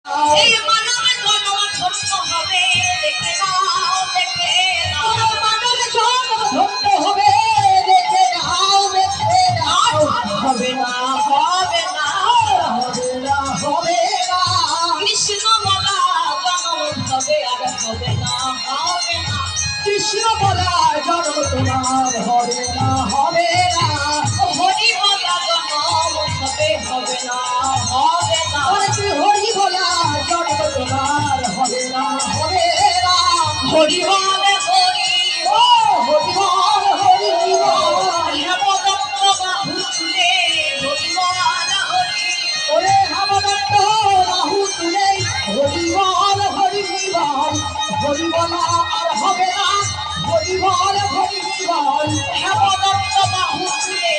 এই মানবের জন্ম ধন্য হবে, দেখে নাও দেখে নাও। মানবের জন্ম ধন্য হবে, দেখে নাও দেখে নাও। হবে না হবে না হবে না হবে না। কৃষ্ণ বলা জন্ম হবে আর হবে না হবে না। কৃষ্ণ বলা জন্ম তোমার হবে না হবে না। হরি বলা জন্ম হবে হবে না হবে না। হরি বলা জন্ম তোমার হবে না হবে না। হরি বল হরি ও হরি বল হরি বল। হেমদত্ত বাহু তুলে হরি বল হরি। ওরে হেমদত্ত বাহু তুলে হরি বল হরি বল। হরি বলা আর হবে না, হরি বল হরি বল। হেমদত্ত বাহু তুলে